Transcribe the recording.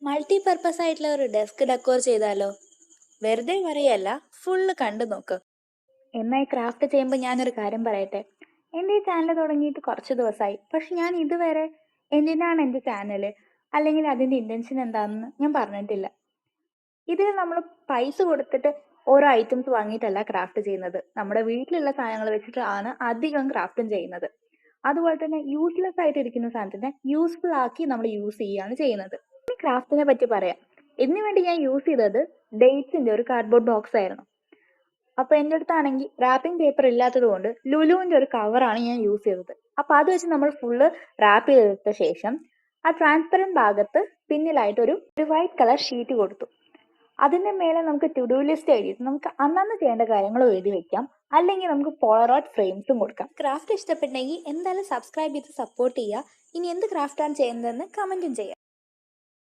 Multi purpose ആയിട്ടുള്ള ഒരു desk decor ചെയ്താലോ? വെറുതെ പറയല്ല, ഫുള്ള് കണ്ടു നോക്ക്. എന്നായി ക്രാഫ്റ്റ് ചെയ്യുമ്പോൾ ഞാനൊരു കാര്യം പറയട്ടെ. എൻ്റെ ഈ ചാനൽ തുടങ്ങിയിട്ട് കുറച്ച് ദിവസമായി, പക്ഷെ ഞാൻ ഇതുവരെ എന്തിനാണ് എൻ്റെ ചാനൽ അല്ലെങ്കിൽ അതിൻ്റെ ഇൻറ്റൻഷൻ എന്താണെന്ന് ഞാൻ പറഞ്ഞിട്ടില്ല. ഇതിൽ നമ്മൾ പൈസ കൊടുത്തിട്ട് ഓരോ ഐറ്റംസ് വാങ്ങിയിട്ടല്ല ക്രാഫ്റ്റ് ചെയ്യുന്നത്. നമ്മുടെ വീട്ടിലുള്ള സാധനങ്ങൾ വെച്ചിട്ട് ആണ് അധികം ക്രാഫ്റ്റും ചെയ്യുന്നത്. അതുപോലെ തന്നെ യൂസ്ലെസ് ആയിട്ട് ഇരിക്കുന്ന സാധനത്തിനെ യൂസ്ഫുൾ ആക്കി നമ്മൾ യൂസ് ചെയ്യുകയാണ് ചെയ്യുന്നത്. ക്രാഫ്റ്റിനെ പറ്റി പറയാം. ഇതിനു വേണ്ടി ഞാൻ യൂസ് ചെയ്തത് ഡേറ്റ്സിന്റെ ഒരു കാർഡ്ബോർഡ് ബോക്സ് ആയിരുന്നു. അപ്പൊ എൻ്റെ അടുത്താണെങ്കിൽ റാപ്പിംഗ് പേപ്പർ ഇല്ലാത്തത് കൊണ്ട് ലുലുവിന്റെ ഒരു കവറാണ് ഞാൻ യൂസ് ചെയ്തത്. അപ്പൊ അത് വെച്ച് നമ്മൾ ഫുള്ള് റാപ്പ് ചെയ്തെടുത്ത ശേഷം ആ ട്രാൻസ്പെറന്റ് ഭാഗത്ത് പിന്നിലായിട്ട് ഒരു വൈറ്റ് കളർ ഷീറ്റ് കൊടുത്തു. അതിന്റെ മേലെ നമുക്ക് ടു ഡു ലിസ്റ്റ് എഴുതി നമുക്ക് അന്നന്ന് ചെയ്യേണ്ട കാര്യങ്ങൾ എഴുതി വെക്കാം. അല്ലെങ്കിൽ നമുക്ക് പോളറോയിഡ് ഫ്രെയിംസും കൊടുക്കാം. ക്രാഫ്റ്റ് ഇഷ്ടപ്പെട്ടെങ്കിൽ എന്തായാലും സബ്സ്ക്രൈബ് ചെയ്ത് സപ്പോർട്ട് ചെയ്യുക. ഇനി എന്ത് ക്രാഫ്റ്റാണ് ചെയ്യുന്നതെന്ന് കമന്റും ചെയ്യാം.